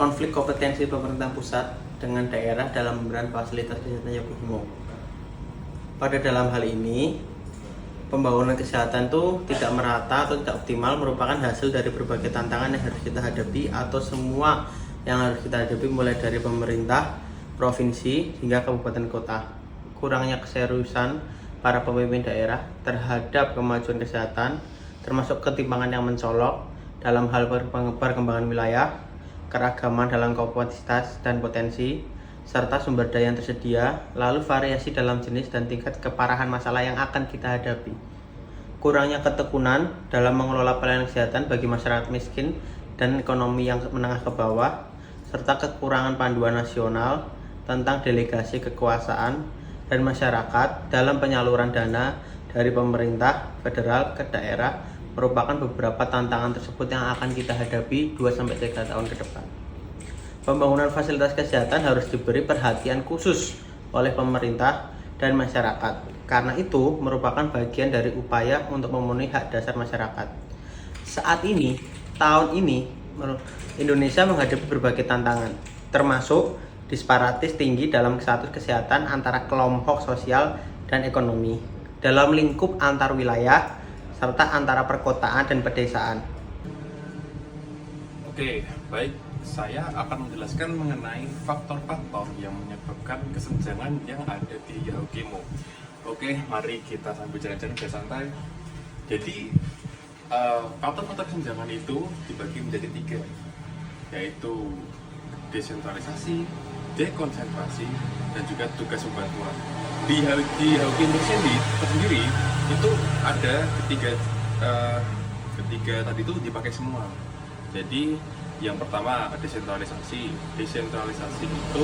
Konflik kompetensi pemerintah pusat dengan daerah dalam pemberian fasilitas kesehatan Yahukimo. Pada dalam hal ini, pembangunan kesehatan itu tidak merata atau tidak optimal merupakan hasil dari berbagai tantangan yang harus kita hadapi atau semua yang harus kita hadapi mulai dari pemerintah, provinsi, hingga kabupaten kota. Kurangnya keseriusan para pemimpin daerah terhadap kemajuan kesehatan, termasuk ketimpangan yang mencolok dalam hal perkembangan wilayah, keragaman dalam kapasitas dan potensi, serta sumber daya yang tersedia, lalu variasi dalam jenis dan tingkat keparahan masalah yang akan kita hadapi. Kurangnya ketekunan dalam mengelola pelayanan kesehatan bagi masyarakat miskin dan ekonomi yang menengah ke bawah, serta kekurangan panduan nasional tentang delegasi kekuasaan dan masyarakat dalam penyaluran dana dari pemerintah federal ke daerah merupakan beberapa tantangan tersebut yang akan kita hadapi 2-3 tahun ke depan. Pembangunan fasilitas kesehatan harus diberi perhatian khusus oleh pemerintah dan masyarakat, karena itu merupakan bagian dari upaya untuk memenuhi hak dasar masyarakat. Saat ini, tahun ini, Indonesia menghadapi berbagai tantangan, termasuk disparitas tinggi dalam status kesehatan antara kelompok sosial dan ekonomi, dalam lingkup antar wilayah, serta antara perkotaan dan pedesaan. Oke, baik. Saya akan menjelaskan mengenai faktor-faktor yang menyebabkan kesenjangan yang ada di Yahukimo. Oke, mari kita sambil jalan-jalan biar santai. Jadi, faktor-faktor kesenjangan itu dibagi menjadi 3, yaitu desentralisasi, dekonsentrasi, dan juga tugas pembantuan. Di Yahukimo sendiri itu ada ketiga tadi itu dipakai semua. Jadi yang pertama desentralisasi. Desentralisasi itu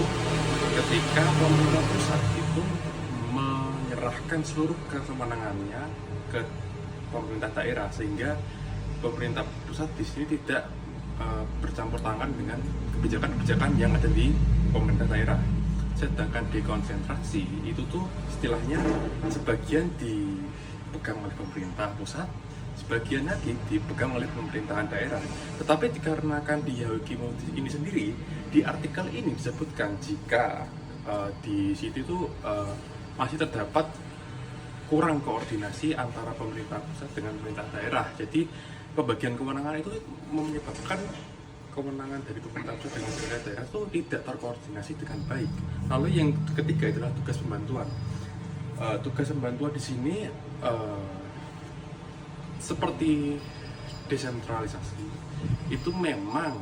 ketika pemerintah pusat itu menyerahkan seluruh kewenangannya ke pemerintah daerah, sehingga pemerintah pusat di sini tidak bercampur tangan dengan kebijakan-kebijakan yang ada di pemerintah daerah. Sedangkan dekonsentrasi itu tuh istilahnya sebagian dipegang oleh pemerintah pusat, sebagian lagi dipegang oleh pemerintahan daerah. Tetapi dikarenakan di Yahukimo ini sendiri, di artikel ini disebutkan jika di situ itu masih terdapat kurang koordinasi antara pemerintah pusat dengan pemerintah daerah. Jadi pembagian kewenangan itu menyebabkan kewenangan dari pemerintah pusat dengan pemerintah daerah itu tidak terkoordinasi dengan baik. Lalu yang ketiga adalah tugas pembantuan. Tugas pembantuan di sini seperti desentralisasi itu memang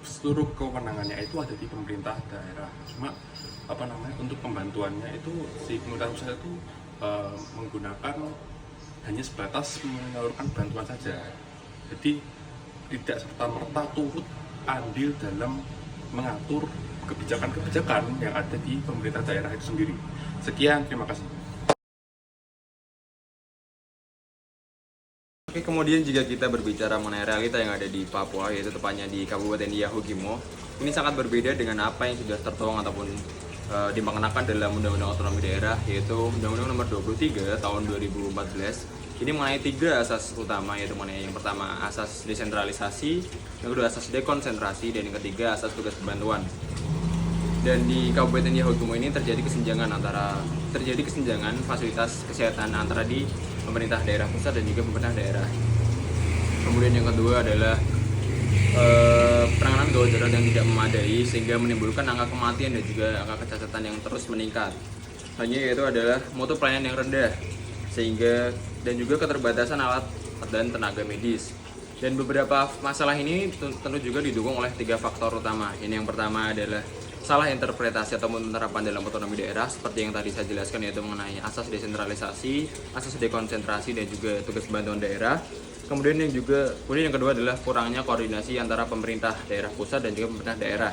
seluruh kewenangannya itu ada di pemerintah daerah. Cuma untuk pembantuannya itu si pemerintah pusat itu menggunakan hanya sebatas menyalurkan bantuan saja. Jadi tidak serta-merta turut andil dalam mengatur kebijakan-kebijakan yang ada di pemerintah daerah itu sendiri. Sekian, terima kasih. Oke, kemudian jika kita berbicara mengenai realita yang ada di Papua, yaitu tepatnya di Kabupaten Yahukimo, ini sangat berbeda dengan apa yang sudah tertuang ataupun dimengenakan dalam Undang-Undang Otonomi Daerah, yaitu Undang-Undang Nomor 23 Tahun 2014. Ini mengenai 3 asas utama, yaitu mengenai yang pertama asas desentralisasi, yang kedua asas dekonsentrasi, dan yang ketiga asas tugas pembantuan. Dan di Kabupaten Yahukimo ini terjadi kesenjangan fasilitas kesehatan antara di pemerintah daerah pusat dan juga pemerintah daerah. Kemudian yang kedua adalah penanganan gawat darurat yang tidak memadai, sehingga menimbulkan angka kematian dan juga angka kecacatan yang terus meningkat. Hanya yaitu adalah mutu pelayanan yang rendah, sehingga dan juga keterbatasan alat dan tenaga medis. Dan beberapa masalah ini tentu juga didukung oleh 3 faktor utama. Ini yang pertama adalah salah interpretasi atau penerapan dalam otonomi daerah, seperti yang tadi saya jelaskan, yaitu mengenai asas desentralisasi, asas dekonsentrasi, dan juga tugas bantuan daerah. Kemudian yang kedua adalah kurangnya koordinasi antara pemerintah daerah pusat dan juga pemerintah daerah.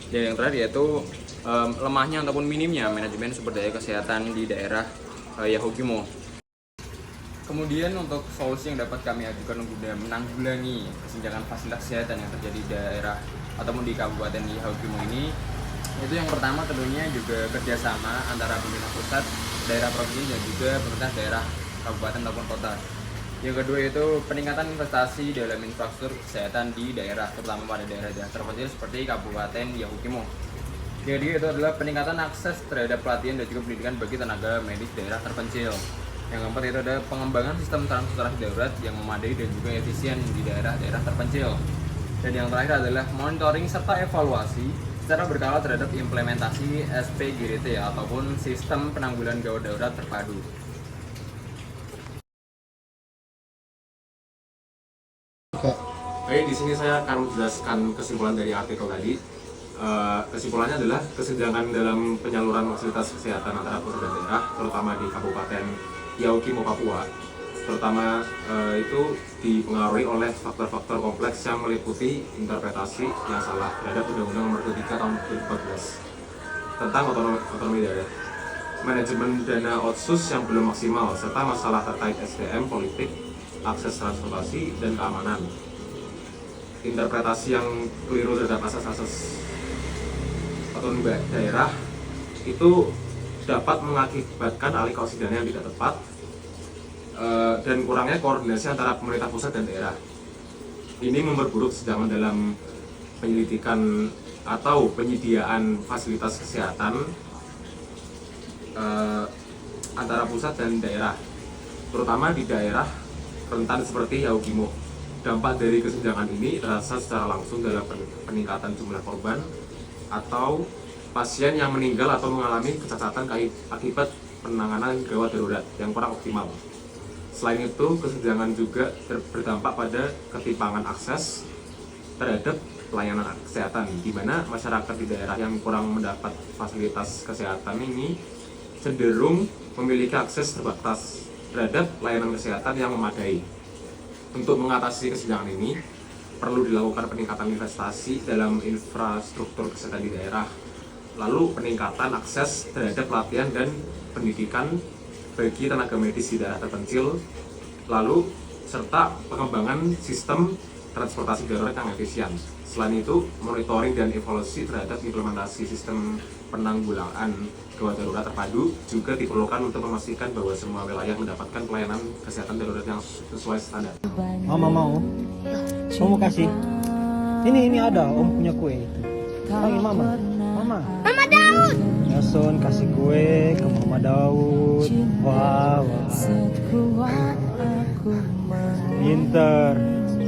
Dan yang terakhir yaitu lemahnya ataupun minimnya manajemen sumber daya kesehatan di daerah Yahukimo. Kemudian untuk solusi yang dapat kami ajukan guna menanggulangi kesenjangan fasilitas kesehatan yang terjadi di daerah ataupun di Kabupaten Yahukimo ini, Itu yang pertama tentunya juga kerjasama antara pemerintah pusat, daerah provinsi dan juga pemerintah daerah kabupaten maupun kota. Yang kedua itu peningkatan investasi dalam infrastruktur kesehatan di daerah, terutama pada daerah-daerah terpencil seperti Kabupaten Yahukimo. Yang ketiga itu adalah peningkatan akses terhadap pelatihan dan juga pendidikan bagi tenaga medis daerah terpencil. Yang keempat itu adalah pengembangan sistem transportasi darurat yang memadai dan juga efisien di daerah-daerah terpencil. Dan yang terakhir adalah monitoring serta evaluasi secara berkala terhadap implementasi SPGDT ataupun Sistem Penanggulangan Gawat Darurat Terpadu. Baik, di sini saya akan menjelaskan kesimpulan dari artikel tadi. Kesimpulannya adalah kesenjangan dalam penyaluran fasilitas kesehatan antara pusat dan daerah, terutama di Kabupaten Yahukimo, Papua, terutama itu dipengaruhi oleh faktor-faktor kompleks yang meliputi interpretasi yang salah terhadap Undang-Undang Nomor 23 Tahun 2014 tentang otonomi daerah, manajemen dana otsus yang belum maksimal, serta masalah terkait SDM, politik, akses transportasi, dan keamanan. Interpretasi yang keliru terhadap asas-asas otonomi daerah itu dapat mengakibatkan alih kausi dana yang tidak tepat dan kurangnya koordinasi antara pemerintah pusat dan daerah. Ini memperburuk kesenjangan dalam penyelidikan atau penyediaan fasilitas kesehatan antara pusat dan daerah, terutama di daerah rentan seperti Yahukimo. Dampak dari kesenjangan ini terasa secara langsung dalam peningkatan jumlah korban atau pasien yang meninggal atau mengalami kecacatan akibat penanganan gawat darurat yang kurang optimal. Selain itu, kesenjangan juga berdampak pada ketimpangan akses terhadap pelayanan kesehatan, di mana masyarakat di daerah yang kurang mendapat fasilitas kesehatan ini cenderung memiliki akses terbatas terhadap layanan kesehatan yang memadai. Untuk mengatasi kesenjangan ini, perlu dilakukan peningkatan investasi dalam infrastruktur kesehatan di daerah, lalu peningkatan akses terhadap pelatihan dan pendidikan bagi tenaga medis di daerah terpencil, lalu serta pengembangan sistem transportasi darurat yang efisien. Selain itu, monitoring dan evaluasi terhadap implementasi sistem penanggulangan gawat darurat terpadu juga diperlukan untuk memastikan bahwa semua wilayah mendapatkan pelayanan kesehatan darurat yang sesuai standar. Mama mau? Mau kasih? Ini ada om punya kue itu. Panggil mama. Mama. Mama Daud. Ya Son, kasih kue ke Mama Daud. Wah, wah. Pinter.